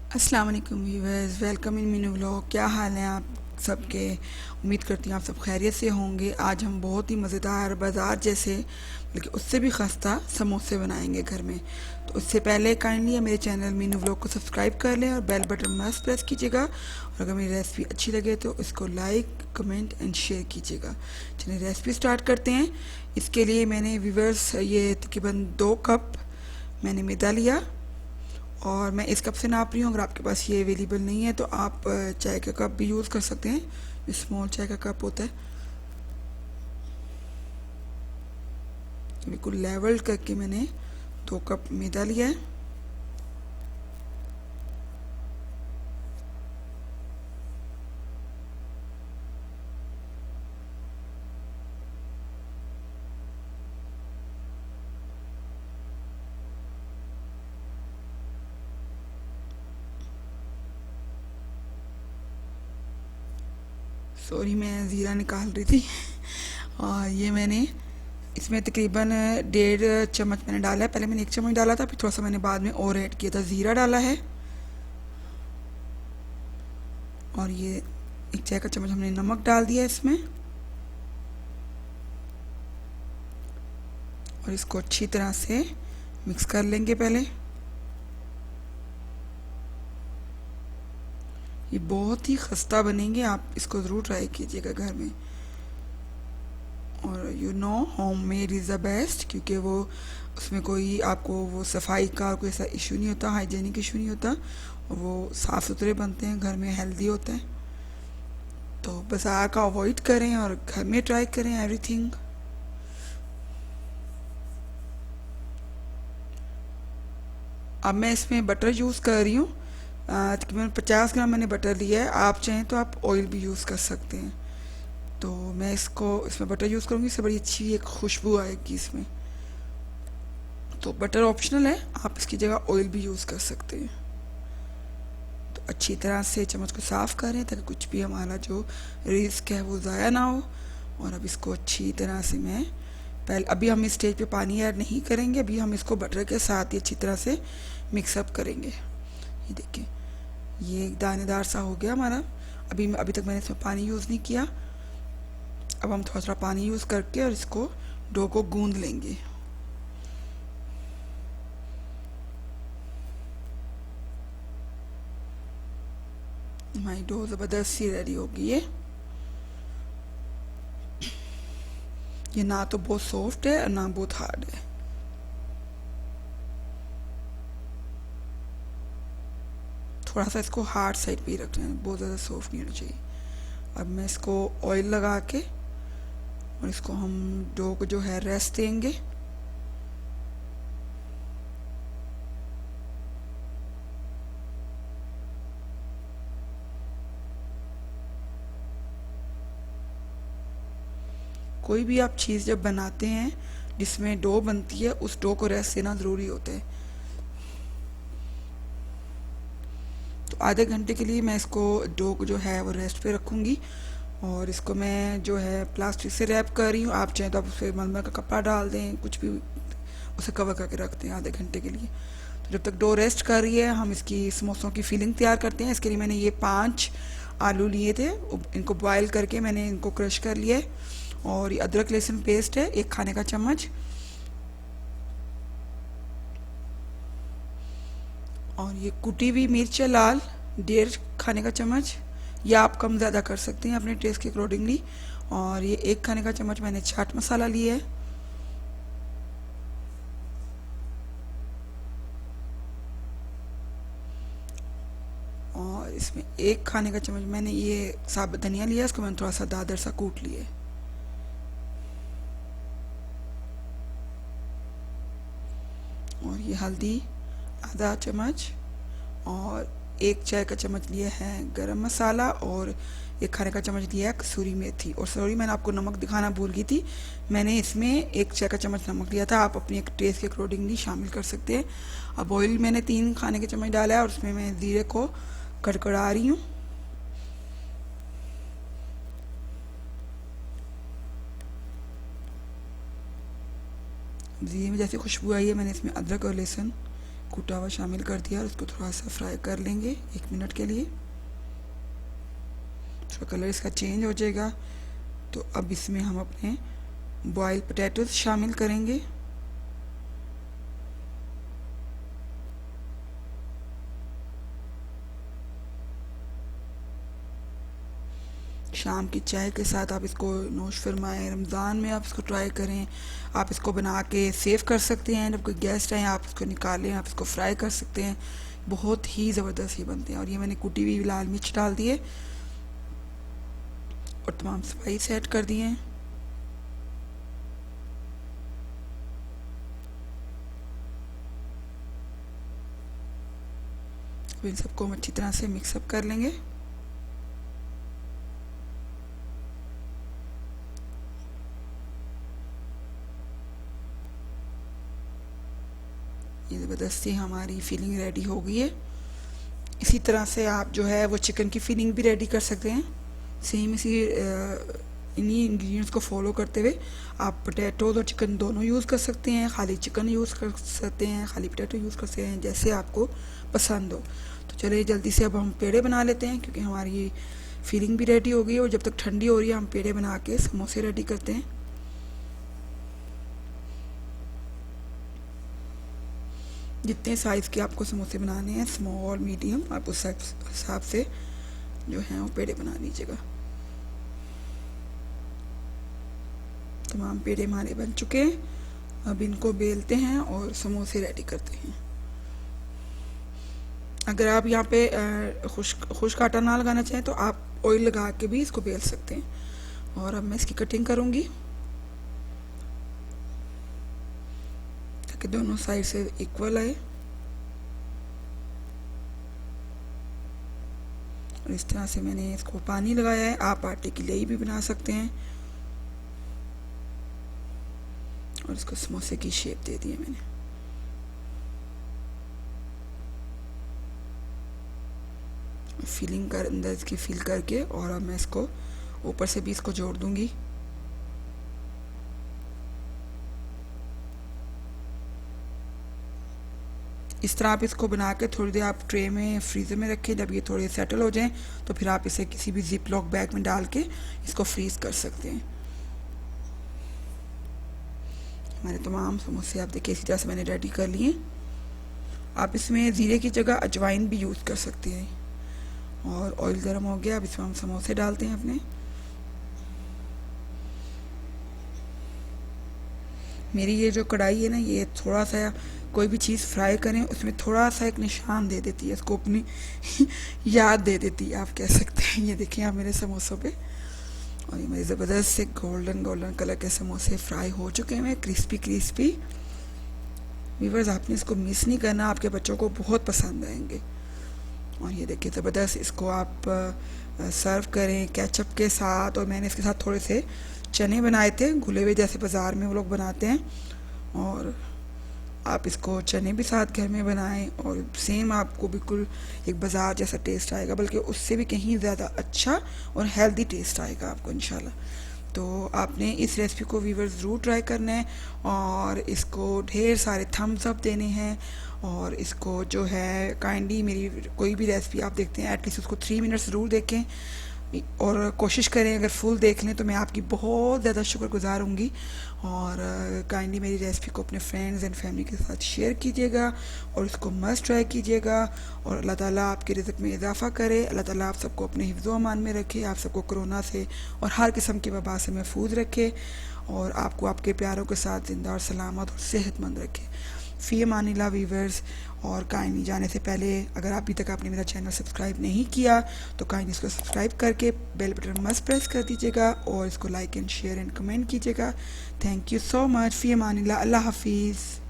अस्सलाम वालेकुम viewers, welcome in Meenu vlog. क्या हाल है आप सबके? उम्मीद करती हूँ आप सब खैरियत से होंगे। आज हम बहुत ही मज़ेदार बाज़ार जैसे बल्कि उससे भी खस्ता समोसे बनाएंगे घर में। तो उससे पहले काइंडली मेरे चैनल मीनू व्लॉग को सब्सक्राइब कर लें और बेल बटन मस्ट प्रेस कीजिएगा। और अगर मेरी रेसिपी अच्छी लगे तो इसको लाइक कमेंट एंड शेयर कीजिएगा। चलिए रेसिपी स्टार्ट करते हैं। इसके लिए मैंने व्यूअर्स ये तकरीबन 2 कप मैंने मैदा लिया और मैं इस कप से नाप रही हूँ। अगर आपके पास ये अवेलेबल नहीं है तो आप चाय का कप भी यूज़ कर सकते हैं, जो स्मॉल चाय का कप होता है। बिल्कुल लेवल करके मैंने 2 कप मैदा लिया है। सॉरी, मैं ज़ीरा निकाल रही थी। और ये मैंने इसमें तकरीबन 1.5 चम्मच मैंने डाला है। पहले मैंने 1 चम्मच डाला था, फिर थोड़ा सा मैंने बाद में और ऐड किया था। ज़ीरा डाला है और ये 1 चाय का चम्मच हमने नमक डाल दिया है इसमें। और इसको अच्छी तरह से मिक्स कर लेंगे पहले। ये बहुत ही खस्ता बनेंगे, आप इसको ज़रूर ट्राई कीजिएगा घर में। और you know home made is the best, क्योंकि वो उसमें कोई आपको वो सफाई का कोई ऐसा इशू नहीं होता, हाइजीनिक इशू नहीं होता, और वो साफ़ सुथरे बनते हैं, घर में हेल्दी होते हैं। तो बाज़ार का अवॉइड करें और घर में ट्राई करें एवरीथिंग। अब मैं इसमें बटर यूज़ कर रही हूँ। तकरीबन 50 ग्राम मैंने बटर लिया है। आप चाहें तो आप ऑयल भी यूज़ कर सकते हैं। तो मैं इसमें बटर यूज़ करूँगी, इससे बड़ी अच्छी एक खुशबू आएगी इसमें। तो बटर ऑप्शनल है, आप इसकी जगह ऑयल भी यूज़ कर सकते हैं। तो अच्छी तरह से चम्मच को साफ़ करें ताकि कुछ भी हमारा जो रिस्क है वो ज़ाया ना हो। और अब इसको अच्छी तरह से मैं पहले अभी हम इस स्टेज पे पानी ऐड नहीं करेंगे, अभी हम इसको बटर के साथ ही अच्छी तरह से मिक्सअप करेंगे। ये देखिए, ये एक दानेदार सा हो गया हमारा। अभी तक मैंने इसमें पानी यूज़ नहीं किया। अब हम थोड़ा थोड़ा पानी यूज़ करके और इसको डो को गूंद लेंगे। हमारी डो ज़बरदस्त सी रेडी होगी। ये ना तो बहुत सॉफ्ट है और ना बहुत हार्ड है। थोड़ा सा इसको हार्ड साइड पे ही रखना है, बहुत ज़्यादा सॉफ्ट नहीं होना चाहिए। अब मैं इसको ऑयल लगा के और इसको हम डो को जो है रेस्ट देंगे। कोई भी आप चीज़ जब बनाते हैं जिसमें डो बनती है, उस डो को रेस्ट देना ज़रूरी होता है। तो आधे घंटे के लिए मैं इसको डो को जो है वो रेस्ट पे रखूँगी। और इसको मैं जो है प्लास्टिक से रैप कर रही हूँ। आप चाहें तो आप उस पर मलमल का कपड़ा डाल दें, कुछ भी उसे कवर करके रखते हैं आधे घंटे के लिए। तो जब तक डो रेस्ट कर रही है हम इसकी समोसों की फीलिंग तैयार करते हैं। इसके लिए मैंने ये 5 आलू लिए थे, इनको बॉयल करके मैंने इनको क्रश कर लिया है। और ये अदरक लहसुन पेस्ट है 1 खाने का चम्मच। और ये कुटी हुई मिर्च है लाल 1.5 खाने का चम्मच, या आप कम ज़्यादा कर सकते हैं अपने टेस्ट के अकॉर्डिंगली। और ये 1 खाने का चम्मच मैंने चाट मसाला लिया है। और इसमें 1 खाने का चम्मच मैंने ये साबुत धनिया लिया, इसको मैंने थोड़ा सा दादर सा कूट लिया है। और ये हल्दी आधा चम्मच, और 1 चाय का चम्मच लिया है गरम मसाला, और 1 खाने का चम्मच लिया है कसूरी मेथी। और सॉरी, मैंने आपको नमक दिखाना भूल गई थी, मैंने इसमें 1 चाय का चम्मच नमक लिया था। आप अपने एक टेस्ट के अकॉर्डिंगली शामिल कर सकते हैं। अब ऑयल मैंने 3 खाने के चम्मच डाला है और उसमें मैं ज़ीरे को कड़कड़ा रही हूँ। ज़ीरे में जैसे खुशबू आई है, मैंने इसमें अदरक और लहसुन कूटा हुआ शामिल कर दिया और इसको थोड़ा सा फ्राई कर लेंगे 1 मिनट के लिए। थोड़ा कलर इसका चेंज हो जाएगा। तो अब इसमें हम अपने बॉइल्ड पोटैटोज शामिल करेंगे। शाम की चाय के साथ आप इसको नोश फरमाएं। रमज़ान में आप इसको ट्राई करें। आप इसको बना के सेव कर सकते हैं। जब कोई गेस्ट आए आप इसको निकालें, आप इसको फ्राई कर सकते हैं। बहुत ही ज़बरदस्त ये बनते हैं। और ये मैंने कुटी हुई लाल मिर्च डाल दिए और तमाम स्पाइस ऐड कर दिए हैं। इन सबको हम अच्छी तरह से मिक्सअप कर लेंगे। ये ज़बरदस्ती हमारी फिलिंग रेडी हो गई है। इसी तरह से आप जो है वो चिकन की फिलिंग भी रेडी कर सकते हैं। सेम इसी इन्हीं इंग्रेडिएंट्स को फॉलो करते हुए आप पोटैटोज और चिकन दोनों यूज़ कर सकते हैं। खाली चिकन यूज़ कर सकते हैं, खाली पोटैटो यूज़ कर सकते हैं, जैसे आपको पसंद हो। तो चलिए जल्दी से अब हम पेड़े बना लेते हैं, क्योंकि हमारी फिलिंग भी रेडी हो गई है और जब तक ठंडी हो रही है हम पेड़े बना के समोसे रेडी करते हैं। जितने साइज़ के आपको समोसे बनाने हैं, स्मॉल मीडियम, आप उस हिसाब से जो है वो पेड़े बना लीजिएगा। तमाम पेड़े हमारे बन चुके हैं। अब इनको बेलते हैं और समोसे रेडी करते हैं। अगर आप यहाँ पे खुश्क आटा ना लगाना चाहें तो आप ऑयल लगा के भी इसको बेल सकते हैं। और अब मैं इसकी कटिंग करूँगी ताकि दोनों साइड से इक्वल आए। और इस तरह से मैंने इसको पानी लगाया है। आप आटे की लेई भी बना सकते हैं। और इसको समोसे की शेप दे दी है मैंने। फिलिंग कर अंदर इसकी फिल करके और अब मैं इसको ऊपर से भी इसको जोड़ दूंगी। इस तरह आप इसको बना के थोड़ी देर आप ट्रे में फ्रीज़र में रखें। जब ये थोड़े सेटल हो जाएं तो फिर आप इसे किसी भी जिप लॉक बैग में डाल के इसको फ्रीज़ कर सकते हैं। हमारे तमाम समोसे आप देखिए इसी तरह से मैंने रेडी कर लिए। आप इसमें ज़ीरे की जगह अजवाइन भी यूज़ कर सकते हैं। और ऑयल गर्म हो गया, अब इसमें हम समोसे डालते हैं अपने। मेरी ये जो कढ़ाई है ना, ये थोड़ा सा कोई भी चीज़ फ्राई करें उसमें थोड़ा सा एक निशान दे देती है, इसको अपनी याद दे देती है, आप कह सकते हैं। ये देखिए आप मेरे समोसों पे, और ये मेरे ज़बरदस्त से गोल्डन कलर के समोसे फ्राई हो चुके हैं, क्रिस्पी। व्यूअर्स, आपने इसको मिस नहीं करना, आपके बच्चों को बहुत पसंद आएंगे। और ये देखिए ज़बरदस्त, इसको आप सर्व करें केचप के साथ। और मैंने इसके साथ थोड़े से चने बनाए थे घुले हुए, जैसे बाज़ार में वो लोग बनाते हैं। और आप इसको चने भी साथ घर में बनाएं और सेम आपको बिल्कुल एक बाज़ार जैसा टेस्ट आएगा, बल्कि उससे भी कहीं ज़्यादा अच्छा और हेल्दी टेस्ट आएगा आपको इंशाल्लाह। तो आपने इस रेसिपी को व्यूअर्स ज़रूर ट्राई करना है और इसको ढेर सारे थम्स अप देने हैं। और इसको जो है काइंडली मेरी कोई भी रेसिपी आप देखते हैं एटलीस्ट उसको 3 मिनट्स ज़रूर देखें और कोशिश करें अगर फुल देख लें तो मैं आपकी बहुत ज़्यादा शुक्रगुज़ार होंगी। और काइंडली मेरी रेसिपी को अपने फ्रेंड्स एंड फैमिली के साथ शेयर कीजिएगा और इसको मस्ट ट्राई कीजिएगा। और अल्लाह ताला आपके रिज़्क़ में इजाफ़ा करे। अल्लाह ताला आप सबको अपने हिफ्ज़ व अमान में रखे, आप सबको कोरोना से और हर किस्म की वबा से महफूज रखे और आपको आपके प्यारों के साथ ज़िंदा और सलामत और सेहतमंद रखे। फ़ी अमानिल्लाह व्यूअर्स। और काइंडली जाने से पहले अगर अभी तक आपने मेरा चैनल सब्सक्राइब नहीं किया तो काइंडली इसको सब्सक्राइब करके बेल बटन मस्ट प्रेस कर दीजिएगा और इसको like and share and comment कीजिएगा। Thank you so much. फ़ी अमानिल्लाह। अल्लाह हाफिज़।